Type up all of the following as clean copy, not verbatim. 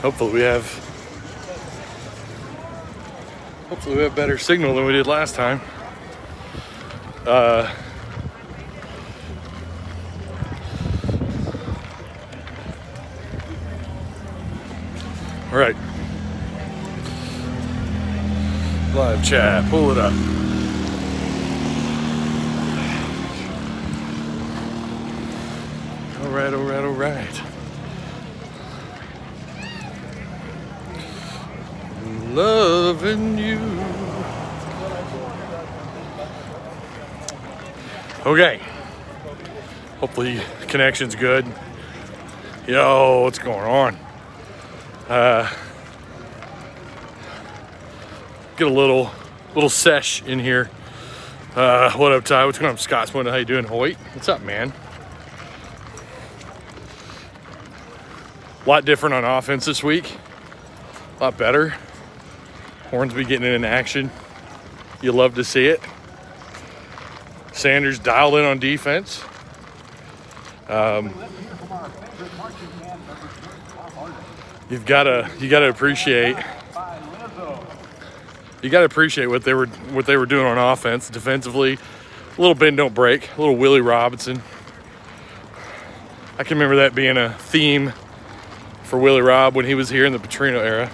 Hopefully we have better signal than we did last time. All right. Live chat, pull it up. All right. Loving you. Okay. Hopefully connection's good. Yo, what's going on? Get a little sesh in here. What up, Ty? What's going on, Scotsman? How you doing, Hoyt? What's up, man? A lot different on offense this week. A lot better. Hornsby getting in action. You love to see it. Sanders dialed in on defense. You gotta appreciate. You gotta appreciate what they were doing on offense defensively. A little bend don't break. A little Willie Robinson. I can remember that being a theme for Willie Rob when he was here in the Petrino era.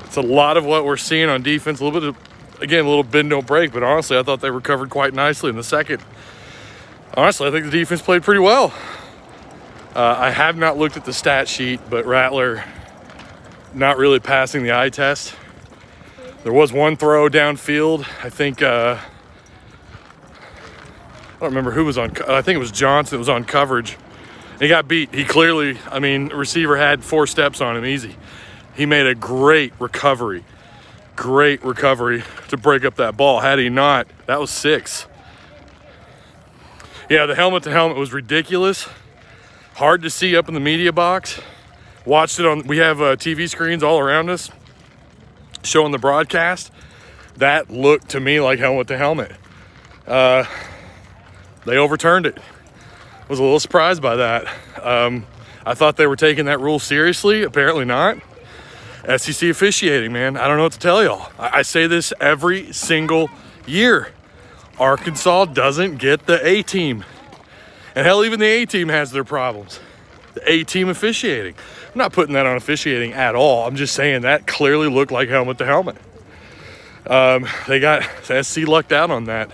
It's a lot of what we're seeing on defense. A little bend don't break, but honestly, I thought they recovered quite nicely in the second. Honestly, I think the defense played pretty well. I have not looked at the stat sheet, but Rattler not really passing the eye test. There was one throw downfield. I think, I don't remember who was on. I think it was Johnson that was on coverage. He got beat. He clearly, the receiver had 4 steps on him easy. He made a great recovery to break up that ball. Had he not, that was 6. Yeah, the helmet to helmet was ridiculous. Hard to see up in the media box. Watched it on, we have TV screens all around us showing the broadcast. That looked to me like helmet to helmet. They overturned it. Was a little surprised by that. I thought they were taking that rule seriously. Apparently not. SEC officiating, man. I don't know what to tell y'all. I say this every single year. Arkansas doesn't get the A-team. And hell, even the A-team has their problems. The A-team officiating. I'm not putting that on officiating at all. I'm just saying that clearly looked like helmet to helmet. They got SC lucked out on that.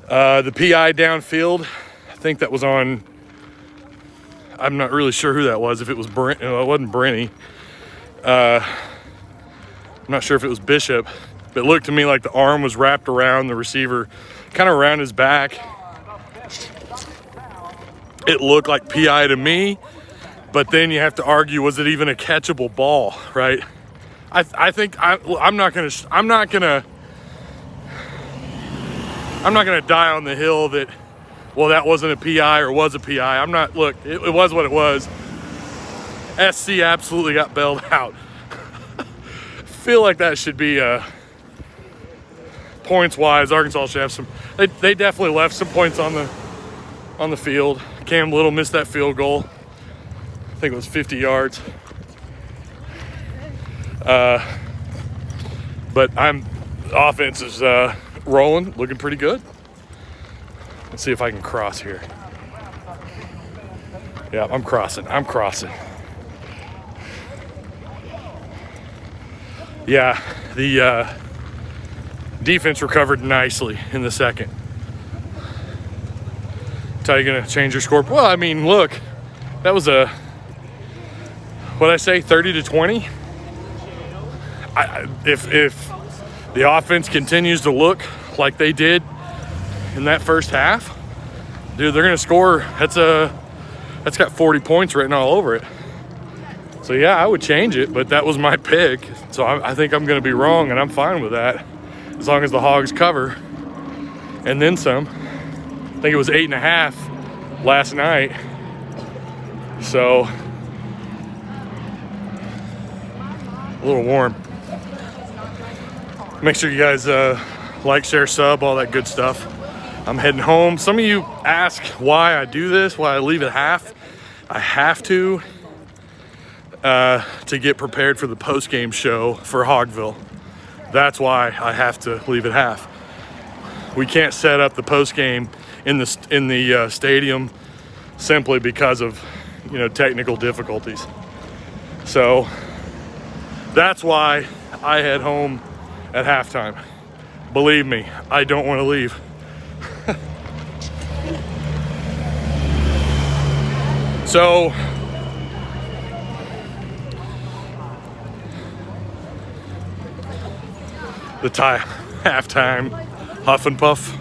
The PI downfield, I think that was on, I'm not really sure who that was. If it was Brent, no, it wasn't Brenny. I'm not sure if it was Bishop, but it looked to me like the arm was wrapped around the receiver, kind of around his back. It looked like PI to me, but then you have to argue, was it even a catchable ball, right? I think I'm not gonna die on the hill that, well, that wasn't a PI or was a PI. Look, it was what it was. SC absolutely got bailed out. Feel like that should be points wise. Arkansas should have some. They definitely left some points on the field. Cam Little missed that field goal. I think it was 50 yards. But offense is rolling, looking pretty good. Let's see if I can cross here. Yeah, I'm crossing. Yeah, the defense recovered nicely in the second. How you gonna change your score? Well, look, that was what'd I say, 30-20? If the offense continues to look like they did in that first half, dude, they're gonna score. That's got 40 points written all over it. So yeah, I would change it, but that was my pick. So I think I'm gonna be wrong, and I'm fine with that, as long as the Hogs cover and then some. I think it was 8.5 last night. So a little warm. Make sure you guys like, share, sub, all that good stuff. I'm heading home. Some of you ask why I do this, why I leave at half. I have to. to get prepared for the post-game show for Hogville. That's why I have to leave at half. We can't set up the post-game in the stadium simply because of, you know, technical difficulties. So that's why I head home at halftime. Believe me, I don't want to leave. So the halftime huff and puff.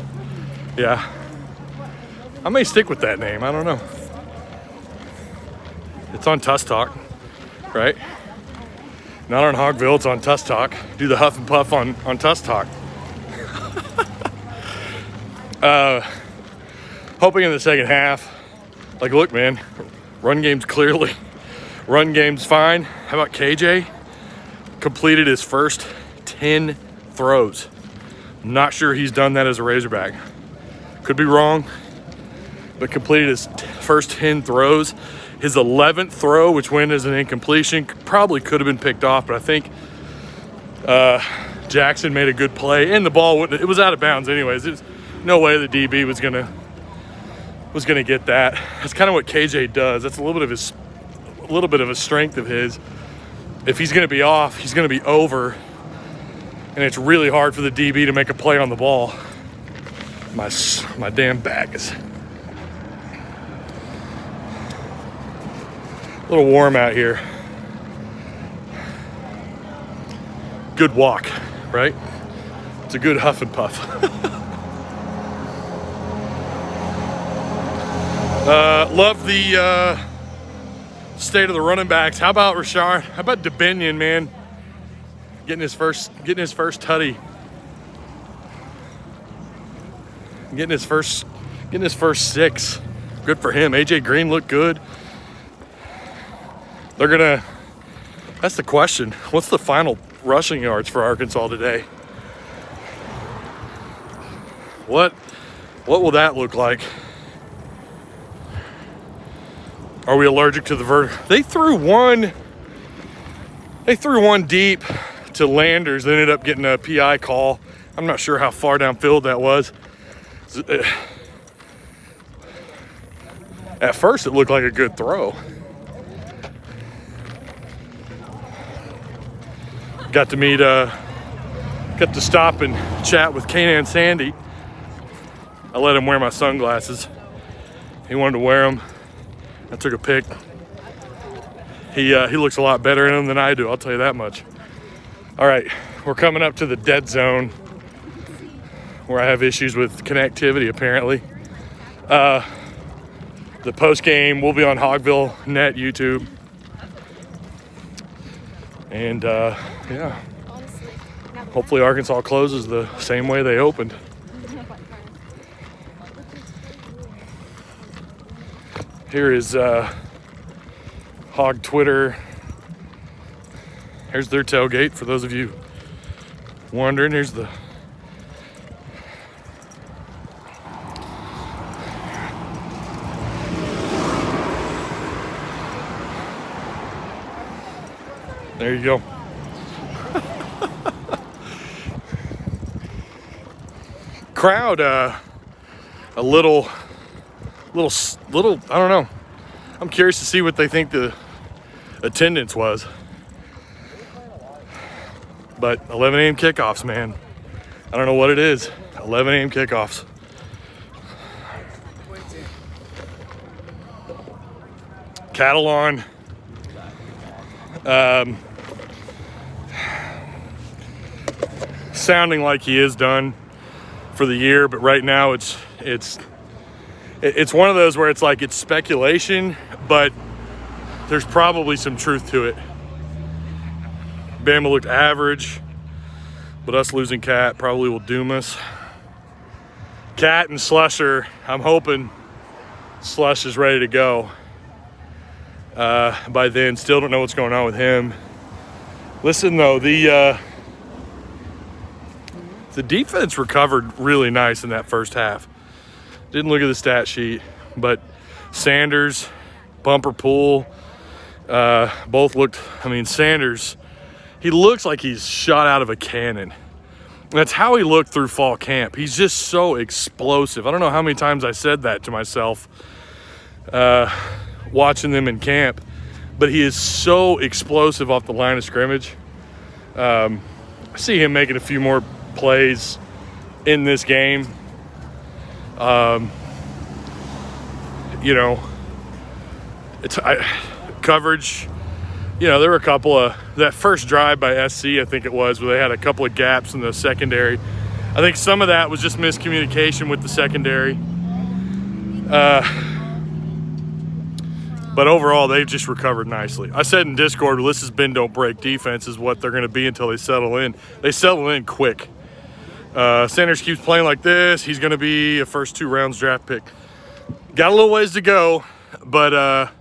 Yeah. I may stick with that name. I don't know. It's on Tuss Talk, right? Not on Hogville, it's on Tuss Talk. Do the huff and puff on Tuss Talk. Hoping in the second half, like, look, man, run game's fine. How about KJ? Completed his first 10 throws. Not sure he's done that as a Razorback. Could be wrong, but completed his first 10 throws. His 11th throw, which went as an incompletion, probably could have been picked off, but I think Jackson made a good play, and the ball it was out of bounds anyways. There's no way the DB was gonna get that. That's kind of what KJ does. That's a little bit of a strength of his. If he's gonna be off, he's gonna be over, and it's really hard for the DB to make a play on the ball. My damn bag is a little warm out here. Good walk, right? It's a good huff and puff. Love the state of the running backs. How about Rashard? How about DeBinion, man? Getting his first tutty. Getting his first 6. Good for him. AJ Green looked good. That's the question. What's the final rushing yards for Arkansas today? What will that look like? Are we allergic to the vertical? They threw one deep to Landers. They ended up getting a PI call. I'm not sure how far downfield that was. At first, it looked like a good throw. Got to stop and chat with Kanan Sandy. I let him wear my sunglasses. He wanted to wear them. I took a pic. He looks a lot better in them than I do, I'll tell you that much. All right, we're coming up to the dead zone where I have issues with connectivity, apparently. The post game will be on Hogville Net YouTube. And yeah, hopefully Arkansas closes the same way they opened. Here is Hog Twitter. Here's their tailgate for those of you wondering. Here's the there you go. Crowd, a little, I don't know. I'm curious to see what they think the attendance was. But 11 a.m. kickoffs, man. I don't know what it is. 11 a.m. kickoffs. Cattle on. Sounding like he is done for the year, but right now it's one of those where it's like it's speculation, but there's probably some truth to it. Bama looked average, but us losing Cat probably will doom us. Cat and Slusher, I'm hoping Slush is ready to go by then. Still don't know what's going on with him. Listen though, the defense recovered really nice in that first half. Didn't look at the stat sheet, but Sanders, bumper pool, Both looked, I mean, Sanders, he looks like he's shot out of a cannon. That's how he looked through fall camp. He's just so explosive. I don't know how many times I said that to myself watching them in camp, but he is so explosive off the line of scrimmage. I see him making a few more plays in this game. You know, coverage. You know, there were a couple of, that first drive by SC, I think it was, where they had a couple of gaps in the secondary. I think some of that was just miscommunication with the secondary. But overall, they've just recovered nicely. I said in Discord, well, this is bend don't break defense is what they're going to be until they settle in. They settle in quick. Sanders keeps playing like this. He's going to be a first 2 rounds draft pick. Got a little ways to go, but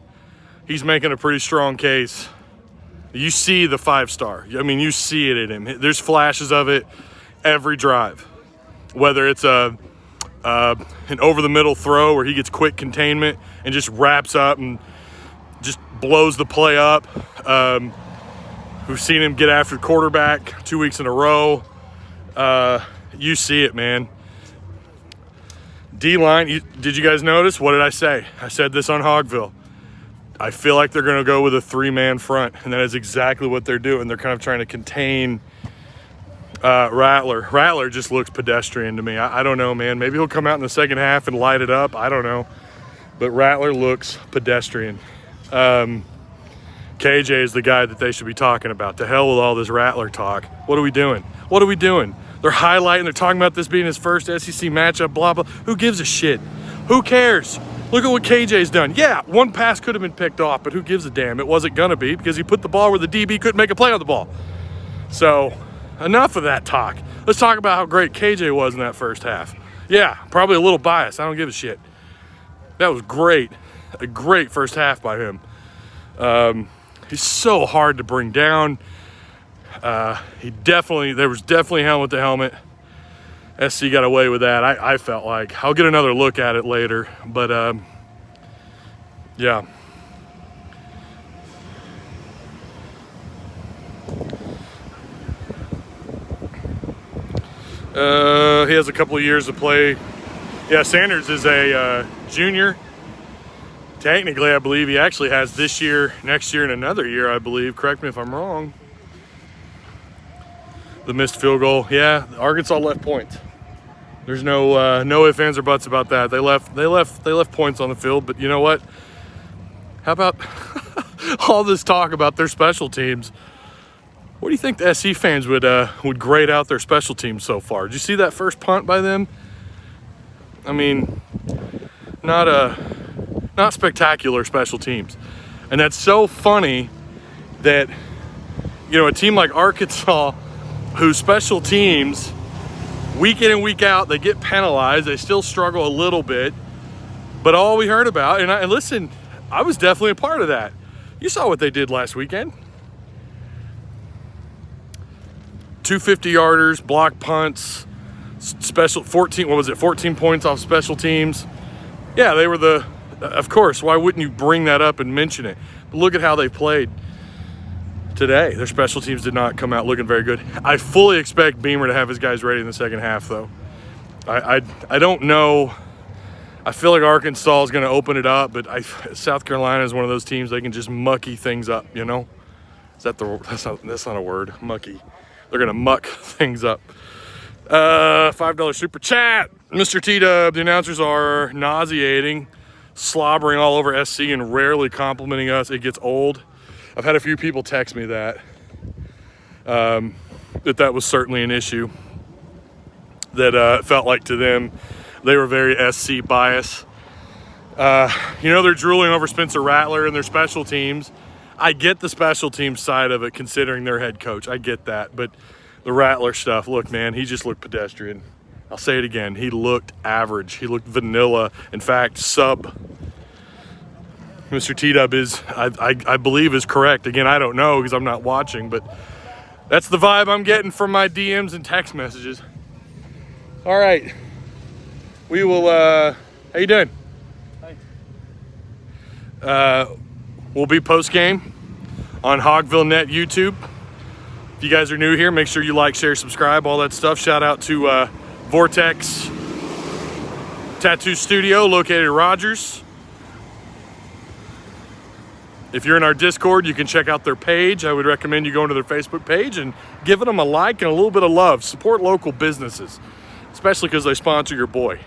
he's making a pretty strong case. You see the 5-star. I mean, you see it in him. There's flashes of it every drive. Whether it's an over-the-middle throw where he gets quick containment and just wraps up and just blows the play up. We've seen him get after the quarterback 2 weeks in a row. You see it, man. D-line, did you guys notice? What did I say? I said this on Hogville. I feel like they're going to go with a 3-man front, and that is exactly what they're doing. They're kind of trying to contain Rattler. Rattler just looks pedestrian to me. I don't know, man. Maybe he'll come out in the second half and light it up. I don't know. But Rattler looks pedestrian. KJ is the guy that they should be talking about. To hell with all this Rattler talk. What are we doing? What are we doing? They're highlighting. They're talking about this being his first SEC matchup, blah, blah. Who gives a shit? Who cares? Look at what KJ's done. Yeah, one pass could have been picked off, but who gives a damn? It wasn't going to be because he put the ball where the DB couldn't make a play on the ball. So, enough of that talk. Let's talk about how great KJ was in that first half. Yeah, probably a little biased. I don't give a shit. That was great. A great first half by him. He's so hard to bring down. There was definitely helmet to helmet. SC got away with that. I felt like. I'll get another look at it later. But, yeah. He has a couple of years to play. Yeah, Sanders is a junior. Technically, I believe he actually has this year, next year, and another year, I believe. Correct me if I'm wrong. The missed field goal. Yeah, Arkansas left points. There's no ifs, ands, or buts about that. They left points on the field, but you know what? How about all this talk about their special teams? What do you think the SC fans would grade out their special teams so far? Did you see that first punt by them? I mean, not spectacular special teams. And that's so funny that, you know, a team like Arkansas, whose special teams, week in and week out, they get penalized. They still struggle a little bit. But all we heard about, and listen, I was definitely a part of that. You saw what they did last weekend. 2 50-yarders, block punts, special 14, what was it, 14 points off special teams. Yeah, they were of course, why wouldn't you bring that up and mention it? But look at how they played today. Their special teams did not come out looking very good. I fully expect Beamer to have his guys ready in the second half, though. I don't know. I feel like Arkansas is going to open it up, but South Carolina is one of those teams they can just mucky things up, you know? Is that that's not a word, mucky. They're going to muck things up. $5 super chat. Mr. T-Dub, the announcers are nauseating, slobbering all over SC and rarely complimenting us. It gets old. I've had a few people text me that was certainly an issue. That it felt like to them they were very SC biased. You know, they're drooling over Spencer Rattler and their special teams. I get the special teams side of it, considering their head coach. I get that. But the Rattler stuff, look, man, he just looked pedestrian. I'll say it again. He looked average. He looked vanilla. In fact, sub. Mr. T-Dub is, I believe, is correct. Again, I don't know because I'm not watching, but that's the vibe I'm getting from my DMs and text messages. All right. We will, how you doing? Hi. will be post-game on Hogville Net YouTube. If you guys are new here, make sure you like, share, subscribe, all that stuff. Shout out to Vortex Tattoo Studio located at Rogers. If you're in our Discord, you can check out their page. I would recommend you going to their Facebook page and giving them a like and a little bit of love. Support local businesses, especially because they sponsor your boy.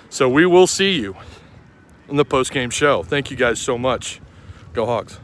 So we will see you in the post-game show. Thank you guys so much. Go Hogs.